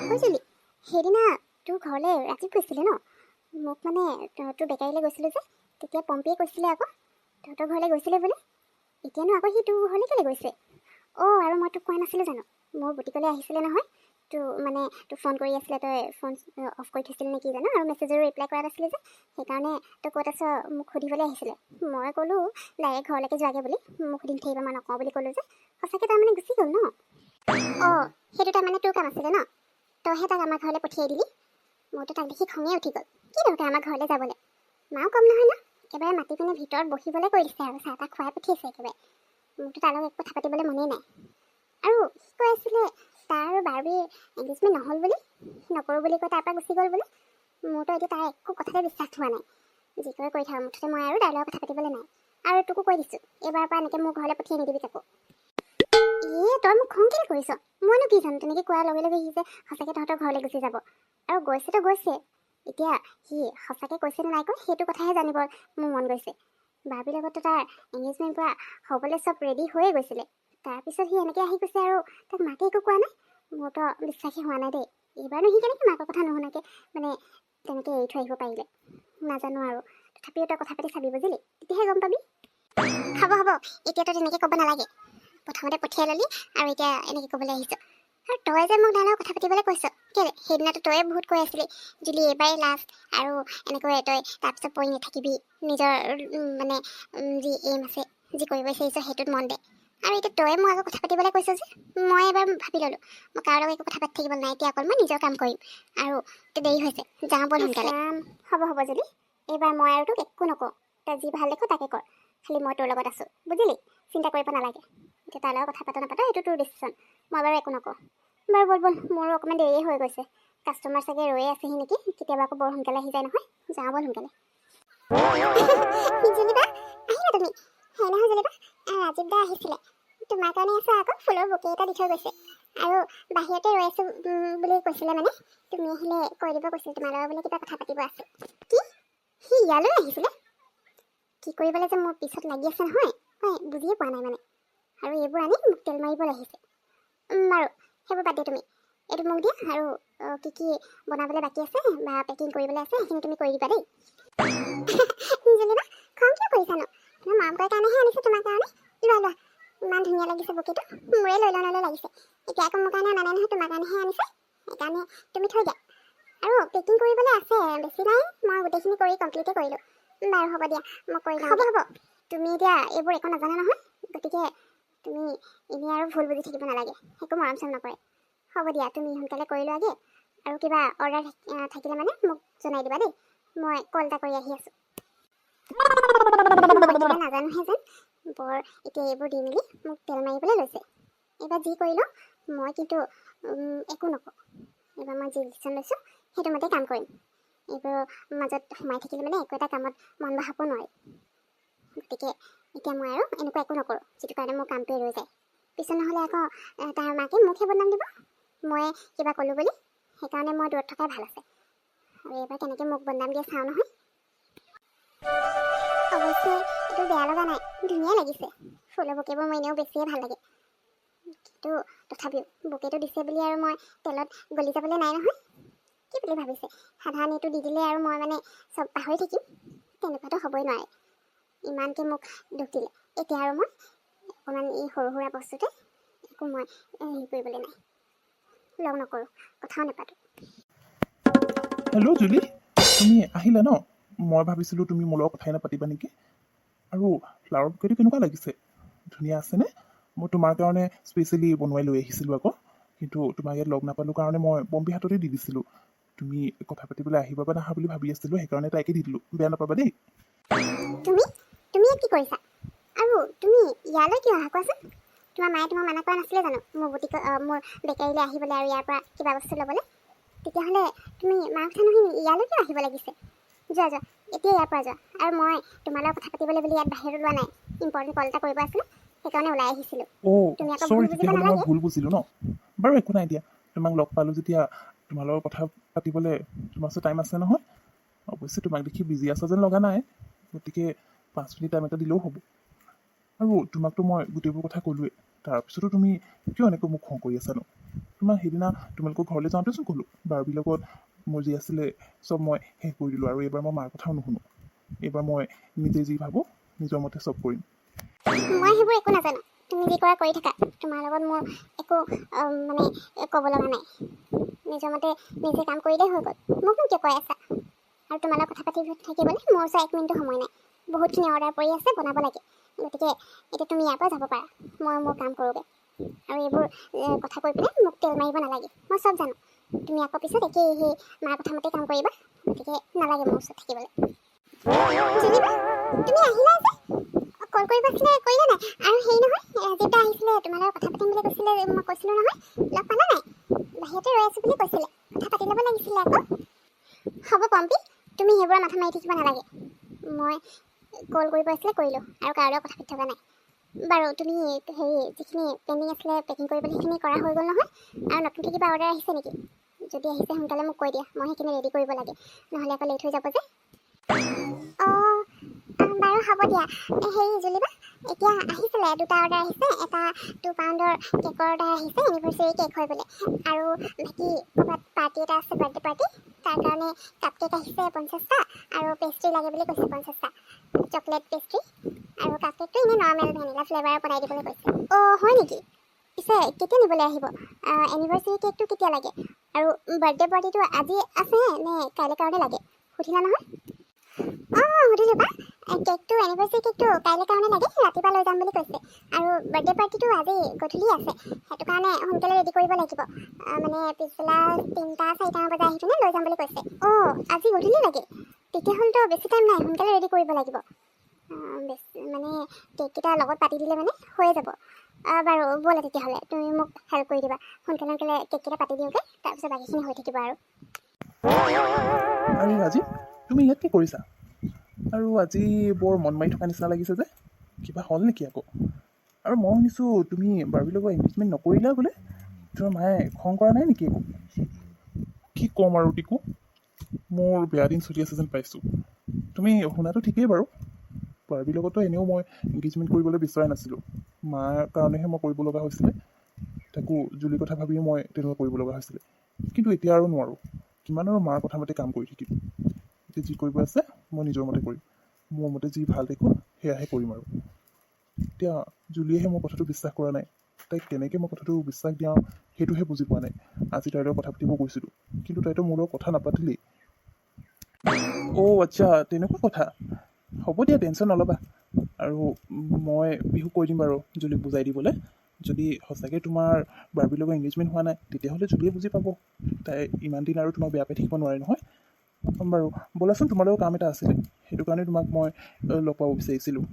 জুলি, সেইদিনা তোৰ ঘৰলৈ ৰাজীৱ গৈছিলে ন? মোক মানে তোৰ বেকাৰীলৈ গৈছিলোঁ যে, তেতিয়া পম্পীয়ে কৈছিলে আকৌ তহঁতৰ ঘৰলৈ গৈছিলে বুলি। এতিয়ানো আকৌ সি তোৰ ঘৰলৈ কেলৈ গৈছে? আৰু মই তোক কোৱা নাছিলোঁ জানো, মোৰ বুটিকলৈ আহিছিলে নহয়। তোক ফোন কৰি আছিলে, তই ফোন অফ কৰি থৈছিলি নেকি জানো, আৰু মেছেজৰো ৰিপ্লাই কৰা নাছিলে যে, সেইকাৰণে তই ক'ত আছ মোক সুধিবলৈ আহিছিলে। মই ক'লোঁ ডাইৰেক্ট ঘৰলৈকে যোৱাগৈ বুলি, মোক সুধি থাকিব মই নকওঁ বুলি ক'লোঁ যে, সঁচাকৈ তাৰমানে গুচি গ'ল ন? সেইটো তাৰমানে তোৰ কাম আছিলে ন? তইহে তাক আমাৰ ঘৰলৈ পঠিয়াই দিলি। মোৰতো তাক দেখি খঙে উঠি গ'ল। কি দৰকাৰ আমাৰ ঘৰলৈ যাবলৈ? মাও কম নহয় ন, একেবাৰে মাতি পিনে ভিতৰত বহিবলৈ কৈ দিছে আৰু চাহ তাহ খুৱাই পঠিয়াইছে একেবাৰে। মোৰতো তাৰ লগত একো কথা পাতিবলৈ মনেই নাই। আৰু সি কৈ আছিলে তাৰ আৰু বাৰ্বিৰ এংগেজমেণ্ট নহ'ল বুলি, নকৰোঁ বুলি কৈ তাৰ পৰা গুচি গ'ল বুলি। মোৰতো এতিয়া তাৰ একো কথাতে বিশ্বাস হোৱা নাই। যি কৰে কৰি থাক, মুঠতে মই আৰু তাৰ লগত কথা পাতিবলৈ নাই। আৰু তোকো কৈ দিছোঁ, এইবাৰৰ পৰা এনেকৈ মোৰ ঘৰলৈ পঠিয়াই নিদিবি কাকো। তই মোক খং কেলৈ কৰিছ? মইনো কি জানো, তেনেকৈ কোৱাৰ লগে লগে সি যে সঁচাকৈ তহঁতৰ ঘৰলৈ গুচি যাব। আৰু গৈছেতো গৈছে, এতিয়া সি সঁচাকৈ কৈছেনে নাই কৈ সেইটো কথাহে জানিব মোৰ মন গৈছে। বাৰ্বিৰ লগতো তাৰ এংগেজমেণ্ট পৰা হ'বলৈ চব ৰেডি হৈয়ে গৈছিলে, তাৰপিছত সি এনেকৈ আহি গৈছে আৰু তাক মাকে একো কোৱা নাই। মোৰতো বিশ্বাসেই হোৱা নাই দেই। এইবাৰনো সি কেনেকৈ মাকৰ কথা নুশুনাকৈ তেনেকৈ এৰি থৈ আহিব পাৰিলে নাজানো আৰু। তথাপিও তই কথা পাতি চাবি বুজিলি, তেতিয়াহে গম পাবি। হ'ব, এতিয়াতো তেনেকৈ ক'ব নালাগে। প্ৰথমতে পঠিয়াই ল'লি আৰু এতিয়া এনেকৈ ক'বলৈ আহিছ। আৰু তই যে মোক তাৰ লগত কথা পাতিবলৈ কৈছ কেলৈ? সেইদিনাতো তয়ে বহুত কৈ আছিলি জুলি এইবাৰেই লাষ্ট, আৰু এনেকৈ তই তাৰপিছত পৰি নাথাকিবি, নিজৰ যি এইম আছে, যি কৰিব বিচাৰিছ সেইটোত মন দে। আৰু এতিয়া তয়ে মোক আকৌ কথা পাতিবলৈ কৈছ যে, মই এবাৰ ভাবি ল'লোঁ মই কাৰো লগত একো কথা পাতি থাকিব নাই, এতিয়া অকল মই নিজৰ কাম কৰিম। আৰু দেৰি হৈছে, যাওঁ ব'ল সোনকালে। হ'ব জুলি, এইবাৰ মই আৰু তোক একো নকওঁ। তই যি ভাল দেখো তাকে কৰ, খালি মই তোৰ লগত আছোঁ বুজিলি, চিন্তা কৰিব নালাগে। এতিয়া তাৰ লগত কথা পাতা নাপাতা এইটো তোৰ ডিচিশ্যন, মই বাৰু একো নকওঁ। বাৰু ব'ল, মোৰো অকণমান দেৰিয়ে হৈ গৈছে। কাষ্টমাৰ চাগে ৰৈয়ে আছেহি নেকি, কেতিয়াবা আকৌ বৰ সোনকালে আহি যায় নহয়। যাওঁ ব'ল সোনকালে। জুলিবা, আহিলা তুমি? নহয় জুলিবা, ৰাজীৱ দা আহিছিলে, তোমাৰ কাৰণে আছে আকৌ ফুলৰ বুকে এটা দি থৈ গৈছে। আৰু বাহিৰতে ৰৈ আছোঁ বুলি কৈছিলে, মানে তুমি আহিলে কৈ দিব কৈছিলে তোমাৰ লগত বোলে কিবা কথা পাতিব আছে। কি? সি ইয়ালৈ আহিছিলে? কি কৰিবলৈ যে মোৰ পিছত লাগি আছে নহয়, মই বুজিয়ে পোৱা নাই মানে। আৰু এইবোৰ আনি মোক তেল মাৰিবলৈ আহিছে। বাৰু সেইবোৰ বাদ দিয়া তুমি, এইটো মোক দিয়া। আৰু কি বনাবলৈ বাকী আছে বা পেকিং কৰিবলৈ আছে সেইখিনি তুমি কৰি দিবা দেই। জুলিবা, খং কিয় কৰিছানো? তোমাৰ মৰম কৰাৰ কাৰণেহে আনিছে তোমাৰ কাৰণে। লোৱা, ইমান ধুনীয়া লাগিছে বুকেটো, মোৰে লৈ লওঁ লাগিছে। এতিয়া আকৌ মোৰ কাৰণে নানে নহয়, তোমাৰ কাৰণেহে আনিছে, সেইকাৰণে তুমি থৈ দিয়া। আৰু পেকিং কৰিবলৈ আছে, বেছি নাই, মই গোটেইখিনি কৰি কমপ্লিটে কৰিলোঁ। বাৰু হ'ব দিয়া, মই কৰি লওঁ। হ'ব, তুমি এতিয়া এইবোৰ একো নাজানা নহয়, গতিকে তুমি এনেই আৰু ভুল বুজি থাকিব নালাগে, একো মৰম চৰম নকৰে। হ'ব দিয়া, তুমি সোনকালে কৰি লোৱাগে, আৰু কিবা অৰ্ডাৰ থাকিলে মানে মোক জনাই দিবা দেই, মই কল এটা কৰি আহি আছোঁ। নাজানোহে যেন বৰ এতিয়া এইবোৰ দি মেলি মোক তেল মাৰিবলৈ লৈছে। এইবাৰ যি কৰিলোঁ মই কিন্তু একো নকওঁ। এইবাৰ মই যি ডিচিশ্যন লৈছোঁ সেইটো মতে কাম কৰিম। এইবোৰৰ মাজত সোমাই থাকিলে মানে একো এটা কামত মন বহাব নোৱাৰি। গতিকে এতিয়া মই আৰু এনেকুৱা একো নকৰোঁ, যিটো কাৰণে মোৰ কামটোৱে ৰৈ যায়। পিছত নহ'লে আকৌ তাৰ মাকে মোকহে বদনাম দিব, মই কিবা ক'লোঁ বুলি। সেইকাৰণে মই দূৰত থকাই ভাল আছে। আৰু এইবাৰ কেনেকৈ মোক বদনাম দিয়ে চাওঁ নহয়। অৱশ্যে এইটো বেয়া লগা নাই, ধুনীয়া লাগিছে। ফুলৰ বুকেবোৰ মোৰ এনেও বেছিয়ে ভাল লাগে, কিন্তু তথাপিও বুকেটো দিছে বুলি আৰু মই তেলত গলি যাবলৈ নাই নহয়। কি বুলি ভাবিছে, সাধাৰণ এইটো দি দিলে আৰু মই মানে চব পাহৰি থাকিম? তেনেকুৱাতো হ'বই নোৱাৰে। ইমানকৈ মোক দুখ দিলে, এতিয়া আৰু মই অকণমান এই সৰু সুৰা বস্তুতে একো মই হেৰি কৰিবলৈ নাই, লগ নকৰোঁ, কথাও নাপাতোঁ। হেল্ল' জুলি, তুমি আহিলা ন? মই ভাবিছিলোঁ তুমি মোৰ লগত কথাই নাপাতিবা নেকি। আৰু ফ্লাৱাৰ বুকেটো কেনেকুৱা লাগিছে, ধুনীয়া আছেনে? মই তোমাৰ কাৰণে স্পেচিয়েলি বনোৱাই লৈ আহিছিলোঁ আকৌ, কিন্তু তোমাক ইয়াত লগ নাপালোঁ কাৰণে মই পম্পী হাততে দি দিছিলোঁ। তুমি কথা পাতিবলৈ আহিবা বা নাহা বুলি ভাবি আছিলোঁ, সেইকাৰণে তাইকে দি দিলোঁ, বেয়া নাপাবা দেই। তুমি ইয়াত কি কৰিছা? আৰু তুমি ইয়ালৈ কিয় আহা কোৱাচোন? তোমাৰ মায়ে তোমাক মানা কৰা নাছিলে জানো মোৰ বেকাৰীলৈ আহিবলৈ আৰু ইয়াৰ পৰা কিবা বস্তু ল'বলৈ? তেতিয়াহ'লে তুমি মাৰ কথা নুশুনি ইয়ালৈ কিয় আহিব লাগিছে? যোৱা, এতিয়া ইয়াৰ পৰা যোৱা। আৰু মই তোমাৰ লগত কথা পাতিবলৈ বুলি ইয়াত বাহিৰত ওলোৱা নাই, ইম্পৰ্টেণ্ট কল এটা কৰিব আছিলে, সেইকাৰণে ওলাই আহিছিলোঁ। তুমি আকৌ ভুল চৰি, বুজিব তেতিয়াহ'লে মই নালাগে। ভুল বুজিলোঁ ন? বাৰু একো নাই দিয়া, তোমাক লগ পালোঁ যেতিয়া তোমাৰ লগত কথা পাতিবলৈ তোমাৰ ওচৰত টাইম আছে নহয়। অৱশ্যে তোমাক দেখি বিজি আছা যেন লগা নাই, গতিকে 5 মিনিট টাইম এটা দিলেও হ'ব। আৰু তোমাকতো মই গোটেইবোৰ কথা ক'লোৱেই, তাৰপিছতো তুমি কিয় এনেকৈ মোক খং কৰি আছানো? তোমাক সেইদিনা তোমালোকৰ ঘৰলৈ যাওঁতেচোন ক'লোঁ, বাৰ্বিৰ লগত মোৰ যি আছিলে চব মই শেষ কৰি দিলোঁ, আৰু এইবাৰ মই মাৰ কথাও নুশুনো। এইবাৰ মই নিজে যি ভাবোঁ নিজৰ মতে চব কৰিম। মই সেইবোৰ একো নাজানো। তুমি যি কৰা কৰি থাকা। তোমাৰ লগত মোৰ একো মানে ক'ব লগা নাই। নিজৰ মতে নিজে কাম কৰিলেই হৈ গ'ল। মোকনো কিয় কৈ আছা? আৰু তোমাৰ লগত কথা পাতি থাকিবলৈ মোৰ ওচৰত 1 মিনিটো সময় নাই। বহুতখিনি অৰ্ডাৰ পৰি আছে, বনাব লাগে। গতিকে এতিয়া তুমি ইয়াৰ পৰা যাব পাৰা। মই মোৰ কাম কৰোঁগৈ। আৰু এইবোৰ কথা কৈ পিনে মোক তেল মাৰিব নালাগে। মই চব জানো। তুমি আকৌ পিছত একেই সেই মাৰ কথা মতে কাম কৰিবা। গতিকে নালাগে মোৰ ওচৰত থাকিবলৈ। জুলিবা, তুমি আহিলা যে? কল কৰিব আছিলে, কৰিলা নাই? আৰু হেৰি নহয়, ৰাজীৱ দা আহিছিলে, তোমাৰ লগত কথা পাতিম বুলি কৈছিলে। মই কৈছিলোঁ নহয়, লগ পালা নাই? বাহিৰতে ৰৈ আছোঁ বুলি কৈছিলে। কথা পাতি ল'ব লাগিছিলে আকৌ। হ'ব পম্পী, তুমি সেইবোৰৰ মাথা মাৰি থাকিব নালাগে। মই কল কৰিব আছিলে, কৰিলোঁ, আৰু কাৰো লগত কথা পাতি থকা নাই। বাৰু তুমি হেৰি যিখিনি পেণ্ডিং আছিলে পেকিং কৰিবলৈ সেইখিনি কৰা হৈ গ'ল নহয়? আৰু নতুনকৈ কিবা অৰ্ডাৰ আহিছে নেকি? যদি আহিছে সোনকালে মোক কৈ দিয়া, মই সেইখিনি ৰেডি কৰিব লাগে, নহ'লে আকৌ লেট হৈ যাব যে। অঁ বাৰু হ'ব দিয়া। হেৰি জুলিবা, এতিয়া আহিছিলে 2টা অৰ্ডাৰ আহিছে। এটা 2 পাউণ্ডৰ কেকৰ অৰ্ডাৰ আহিছে, এনিভাৰ্চেৰী কেক হয় বোলে। আৰু বাকী ক'ৰবাত পাৰ্টি এটা আছে, বাৰ্থডে পাৰ্টি, তাৰ কাৰণে কাপ কেক আহিছে 50টা, আৰু পেষ্ট্ৰি লাগে বুলি কৈছে 50টা, চকলেট পেষ্ট্ৰি। আৰু কাপ কেকটো এনেই নৰ্মেল ভেনিলা ফ্লেভাৰত বনাই দিবলৈ কৈছে। অঁ হয় নেকি? পিছে কেতিয়া নিবলৈ আহিব? এনিভাৰ্চেৰী কেকটো কেতিয়া লাগে? আৰু বাৰ্থডে পাৰ্টিটো আজি আছে নে কাইলৈ কাৰণে লাগে? সুধিলা নহয়? অঁ সুধিলোঁ বা। কেকটো এনিভাৰ্চেৰী কেকটো কাইলৈ কাৰণে লাগে, ৰাতিপুৱা লৈ যাম বুলি কৈছে। আৰু বাৰ্থডে পাৰ্টিটো আজি গধূলি আছে, সেইটো কাৰণে সোনকালে ৰেডি কৰিব লাগিব। মানে পিছবেলা 3টা-4টামান বজাত আহি পিনে লৈ যাম বুলি কৈছে। অঁ আজি গধূলি লাগে? তেতিয়াহ'লেতো বেছি টাইম নাই, সোনকালে ৰেডি কৰিব লাগিব। মানে কেককেইটা লগত পাতি দিলে মানে হৈয়ে যাব। বাৰু ব'লা তেতিয়াহ'লে, তুমি মোক হেল্প কৰি দিবা। সোনকালে কেককেইটা পাতি দিওঁগৈ, তাৰপিছত বাকীখিনি হৈ থাকিব আৰু। আৰে ৰাজীৱ, তুমি ইয়াত কি কৰিছা? আৰু আজি বৰ মন মাৰি থকা নিচিনা লাগিছে যে, কিবা হ'ল নেকি আকৌ? আৰু মই শুনিছোঁ তুমি বাৰ্বিৰ লগত এংগেজমেণ্ট নকৰিলা বোলে? তোমাৰ মায়ে খং কৰা নাই নেকি একো? কি ক'ম আৰু টিকু, মোৰ বেয়া দিন চলি আছে যেন পাইছোঁ। তুমি শুনাটো ঠিকেই বাৰু, বাৰ্বিৰ লগতো এনেও মই এংগেজমেণ্ট কৰিবলৈ বিচৰা নাছিলোঁ। মাৰ কাৰণেহে মই কৰিব লগা হৈছিলে, তাকো জুলিৰ কথা ভাবিয়ে মই তেনেকুৱা কৰিব লগা হৈছিলে। কিন্তু এতিয়া আৰু নোৱাৰোঁ, কিমান আৰু মাৰ কথা মতে কাম কৰি থাকিম। এতিয়া যি কৰিব আছে মই নিজৰ মতে কৰিম, মোৰ মতে যি ভাল দেখোঁ সেয়াহে কৰিম। আৰু এতিয়া জুলিয়েহে মোৰ কথাটো বিশ্বাস কৰা নাই। তাইক কেনেকৈ মই কথাটো বিশ্বাস দিয়াওঁ সেইটোহে বুজি পোৱা নাই। আজি তাইৰ লগত কথা পাতিব গৈছিলোঁ, কিন্তু তাইতো মোৰ লগত কথা নাপাতিলেই। অ' আচ্ছা, তেনেকুৱা কথা। হ'ব দিয়া, টেনশ্যন নল'বা। আৰু মই বিহুক কৈ দিম বাৰু জুলিক বুজাই দিবলৈ। যদি সঁচাকৈ তোমাৰ বাৰ্বিৰ লগত এংগেজমেণ্ট হোৱা নাই, তেতিয়াহ'লে জুলিয়ে বুজি পাব। তাই ইমান দিন আৰু তোমাক বেয়া পাই থাকিব নোৱাৰে নহয়। বাৰু ব'লাচোন, তোমাৰ লগত কাম এটা আছিলে, সেইটো কাৰণে তোমাক মই লগ পাব বিচাৰিছিলোঁ।